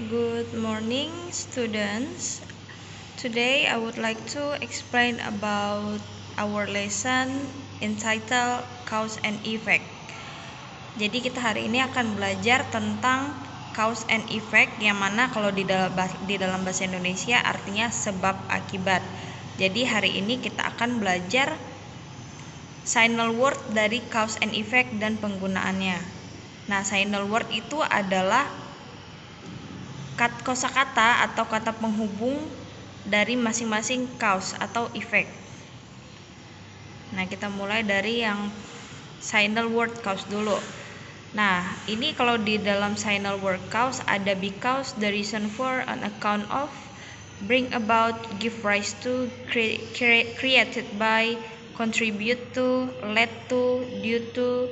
Good morning, students. Today I would like to explain about our lesson entitled Cause and Effect. Jadi kita hari ini akan belajar tentang cause and effect, yang mana kalau di dalam bahasa Indonesia artinya sebab akibat. Jadi hari ini kita akan belajar signal word dari cause and effect dan penggunaannya. Nah, signal word itu adalah kosakata atau kata penghubung dari masing-masing cause atau effect. Nah, kita mulai dari yang signal word cause dulu. Nah, ini kalau di dalam signal word cause ada because, the reason for, on account of, bring about, give rise to, created by, contribute to, led to, due to,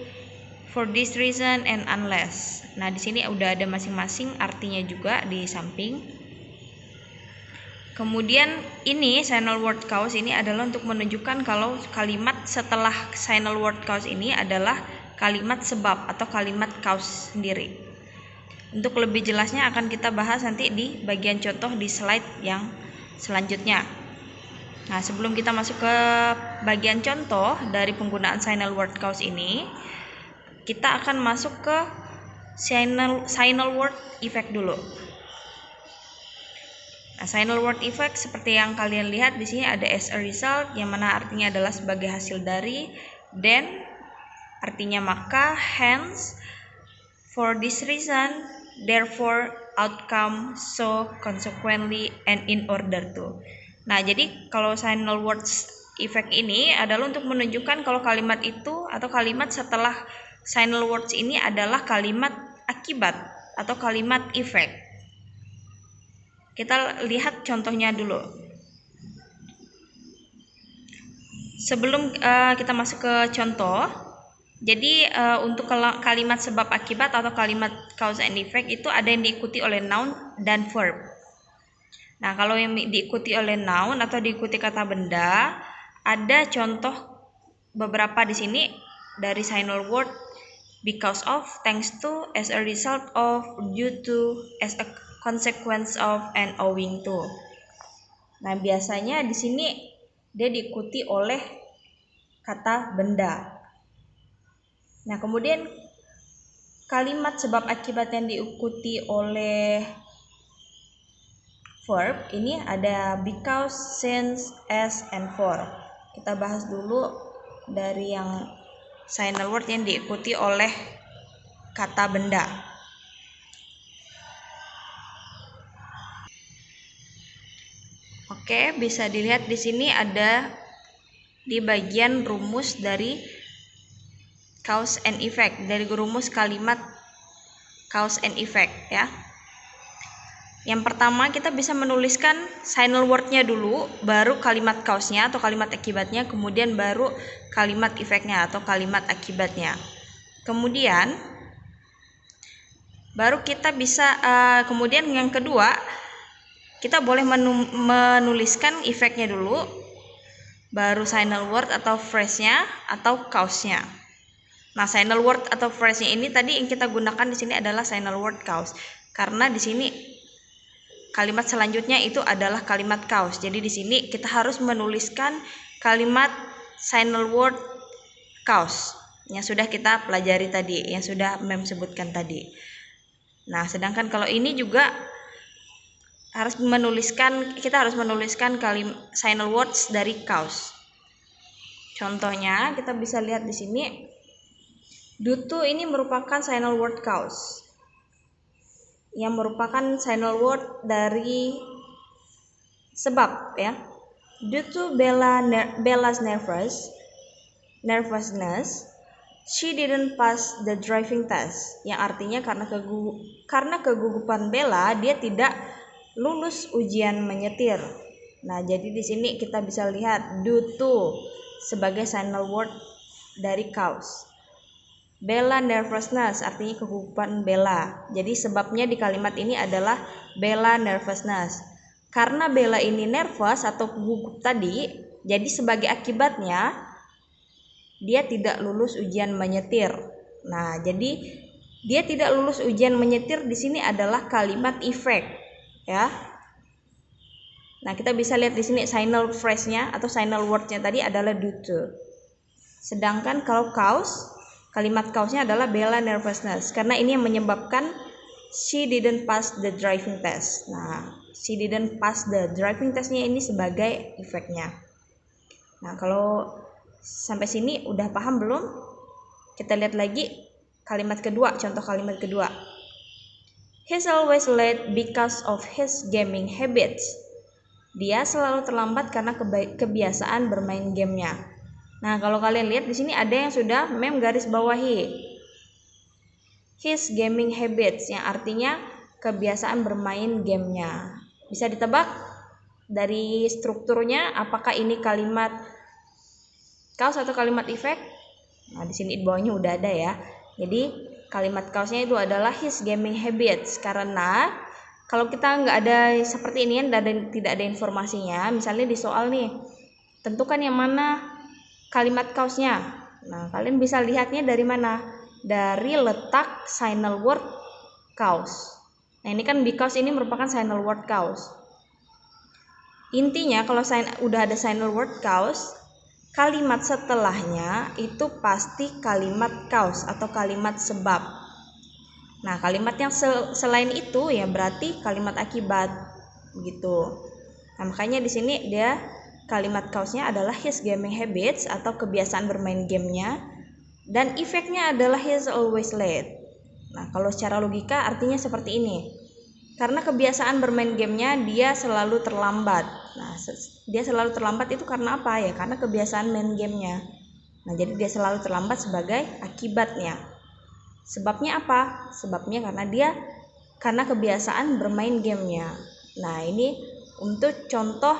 for this reason, and unless. Nah, di sini udah ada masing-masing artinya juga di samping. Kemudian ini signal word cause ini adalah untuk menunjukkan kalau kalimat setelah signal word cause ini adalah kalimat sebab atau kalimat cause sendiri. Untuk lebih jelasnya akan kita bahas nanti di bagian contoh di slide yang selanjutnya. Nah, sebelum kita masuk ke bagian contoh dari penggunaan signal word cause ini, kita akan masuk ke signal word effect dulu. Nah, signal word effect seperti yang kalian lihat di sini ada as a result, yang mana artinya adalah sebagai hasil dari, then artinya maka, hence, for this reason, therefore, outcome, so, consequently, and in order to. Nah, jadi kalau signal words effect ini adalah untuk menunjukkan kalau kalimat itu atau kalimat setelah signal words ini adalah kalimat akibat atau kalimat effect. Kita lihat contohnya dulu. Sebelum kita masuk ke contoh, jadi untuk kalimat sebab akibat atau kalimat cause and effect itu ada yang diikuti oleh noun dan verb. Nah, kalau yang diikuti oleh noun atau diikuti kata benda, ada contoh beberapa di sini dari signal word: because of, thanks to, as a result of, due to, as a consequence of, and owing to. Nah, biasanya di sini dia diikuti oleh kata benda. Nah, kemudian kalimat sebab akibat yang diikuti oleh verb ini ada because, since, as, and for. Kita bahas dulu dari yang signal word yang diikuti oleh kata benda. Oke, bisa dilihat di sini ada di bagian rumus dari cause and effect, dari rumus kalimat cause and effect ya. Yang pertama kita bisa menuliskan signal word-nya dulu, baru kalimat cause-nya atau kalimat akibatnya, kemudian baru kalimat effect-nya atau kalimat akibatnya. Kemudian baru kita bisa kemudian yang kedua kita boleh menuliskan effect-nya dulu, baru signal word atau phrase-nya atau cause-nya. Nah, signal word atau phrase-nya ini tadi yang kita gunakan di sini adalah signal word cause, karena di sini kalimat selanjutnya itu adalah kalimat cause. Jadi di sini kita harus menuliskan kalimat signal word cause yang sudah kita pelajari tadi, yang sudah Mem sebutkan tadi. Nah, sedangkan kalau ini juga kita harus menuliskan kalimat signal words dari cause. Contohnya kita bisa lihat di sini, due to ini merupakan signal word cause yang merupakan signal word dari sebab ya. Due to Bella's nervousness, she didn't pass the driving test. Yang artinya karena kegugupan Bella, dia tidak lulus ujian menyetir. Nah, jadi di sini kita bisa lihat due to sebagai signal word dari cause. Bella nervousness artinya kegugupan Bella. Jadi sebabnya di kalimat ini adalah Bella nervousness. Karena Bella ini nervous atau gugup tadi, jadi sebagai akibatnya dia tidak lulus ujian menyetir. Nah, jadi Dia tidak lulus ujian menyetir di sini adalah kalimat effect, ya. Nah, kita bisa lihat di sini signal phrase-nya atau signal word-nya tadi adalah due to. Sedangkan kalau cause, kalimat cause-nya adalah Bella nervousness karena ini yang menyebabkan she didn't pass the driving test. Nah, she didn't pass the driving test-nya ini sebagai efeknya. Nah, kalau sampai sini udah paham belum? Kita lihat lagi kalimat kedua, contoh kalimat kedua. He's always late because of his gaming habits. Dia selalu terlambat karena kebiasaan bermain gamenya. Nah, kalau kalian lihat di sini ada yang sudah mem garis bawahi his gaming habits, yang artinya kebiasaan bermain gamenya. Bisa ditebak dari strukturnya apakah ini kalimat cause atau kalimat effect? Nah, di sini di bawahnya udah ada ya. Jadi kalimat cause-nya itu adalah his gaming habits, karena kalau kita nggak ada seperti ini tidak ada informasinya, misalnya di soal nih, tentukan yang mana kalimat cause-nya. Nah, kalian bisa lihatnya dari mana? Dari letak signal word cause. Nah, ini kan because ini merupakan signal word cause. Intinya kalau udah ada signal word cause, kalimat setelahnya itu pasti kalimat cause atau kalimat sebab. Nah, kalimat yang selain itu ya berarti kalimat akibat gitu. Nah, makanya di sini dia kalimat cause-nya adalah his gaming habits atau kebiasaan bermain gamenya, dan efeknya adalah he's always late. Nah, kalau secara logika artinya seperti ini. Karena kebiasaan bermain gamenya dia selalu terlambat. Nah, dia selalu terlambat itu karena apa ya? Karena kebiasaan main gamenya. Nah, jadi dia selalu terlambat sebagai akibatnya. Sebabnya apa? Sebabnya karena kebiasaan bermain gamenya. Nah, ini untuk contoh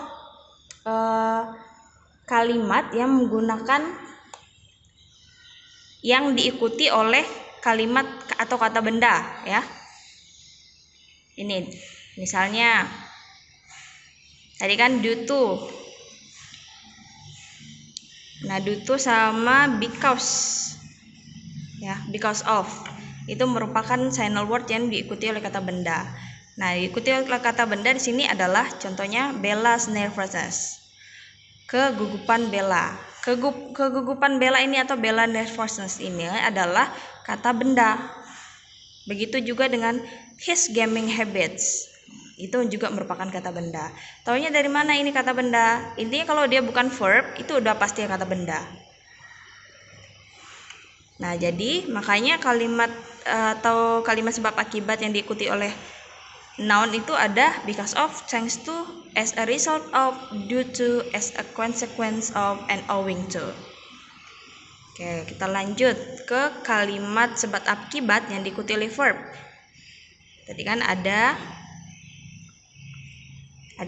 kalimat yang menggunakan yang diikuti oleh kalimat atau kata benda ya. Ini misalnya tadi kan due to. Nah, due to sama because ya, because of itu merupakan signal word yang diikuti oleh kata benda. Nah, diikuti oleh kata benda di sini adalah contohnya Bella's nervousness. Kegugupan Bella. Kegugupan Bella ini atau Bella nervousness ini adalah kata benda. Begitu juga dengan his gaming habits. Itu juga merupakan kata benda. Taunya dari mana ini kata benda? Intinya kalau dia bukan verb, itu udah pasti kata benda. Nah, jadi makanya kalimat atau kalimat sebab akibat yang diikuti oleh noun itu ada because of, thanks to, as a result of, due to, as a consequence of, and owing to. Oke, kita lanjut ke kalimat sebab akibat yang diikuti oleh verb. Tadi kan ada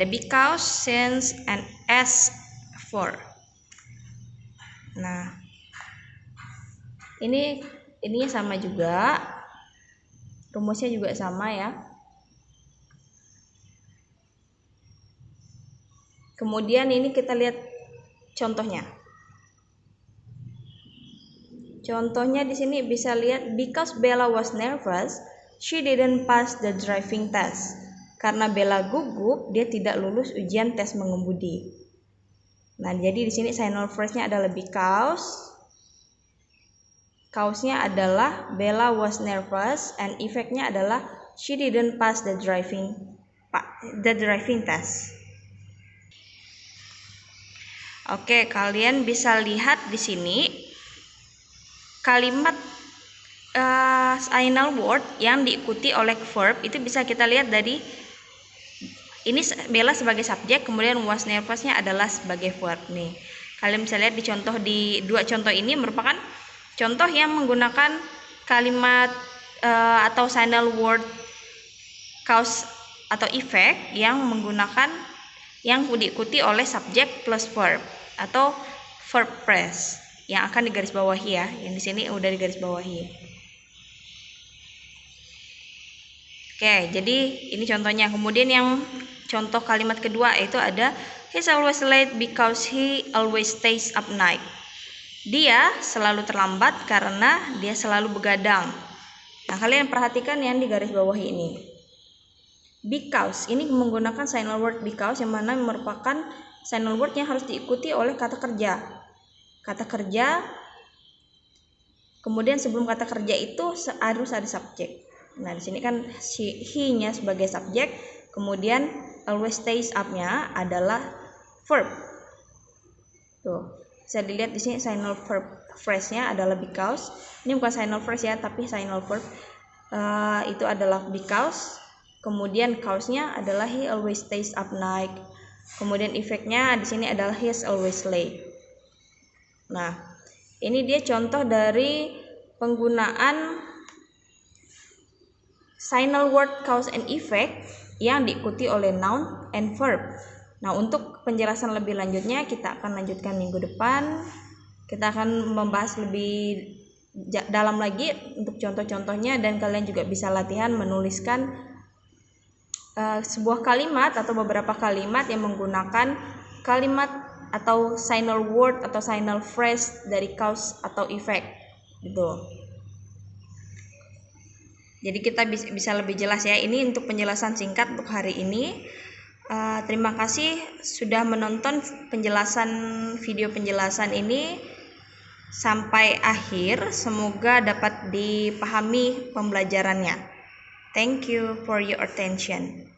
because, since, and as for. Nah, ininya sama juga, rumusnya juga sama ya. Kemudian ini kita lihat contohnya. Contohnya di sini bisa lihat because Bella was nervous, she didn't pass the driving test. Karena Bella gugup, dia tidak lulus ujian tes mengemudi. Nah, jadi di sini signal phrase-nya adalah because. Cause-nya adalah Bella was nervous, and effect-nya adalah she didn't pass the driving test. Oke, kalian bisa lihat di sini kalimat signal word yang diikuti oleh verb itu bisa kita lihat dari ini Bella sebagai subjek, kemudian was nervous-nya adalah sebagai verb nih. Kalian bisa lihat di dua contoh ini merupakan contoh yang menggunakan kalimat atau signal word cause atau effect yang menggunakan yang diikuti oleh subjek plus verb atau verb phrase yang akan digarisbawahi ya. Yang di sini udah digarisbawahi. Oke, jadi ini contohnya. Kemudian yang contoh kalimat kedua itu ada he's always late because he always stays up night. Dia selalu terlambat karena dia selalu begadang. Nah, kalian perhatikan yang di garis bawah ini. Because ini menggunakan final word because, yang mana merupakan final word yang harus diikuti oleh kata kerja. Kata kerja, kemudian sebelum kata kerja itu harus ada subjek. Nah, di sini kan he-nya sebagai subjek, kemudian always stays up-nya adalah verb. Tuh, bisa dilihat di sini final verb phrase-nya adalah because. Ini bukan final phrase ya, tapi final verb. Itu adalah because. Kemudian cause-nya adalah he always stays up night. Kemudian effect-nya di sini adalah he's always late. Nah, ini dia contoh dari penggunaan final word cause and effect yang diikuti oleh noun and verb. Nah, untuk penjelasan lebih lanjutnya kita akan lanjutkan minggu depan. Kita akan membahas lebih dalam lagi untuk contoh-contohnya, dan kalian juga bisa latihan menuliskan sebuah kalimat atau beberapa kalimat yang menggunakan kalimat atau final word atau final phrase dari cause atau effect gitu. Jadi kita bisa lebih jelas ya. Ini untuk penjelasan singkat untuk hari ini. Terima kasih sudah menonton video penjelasan ini sampai akhir. Semoga dapat dipahami pembelajarannya. Thank you for your attention.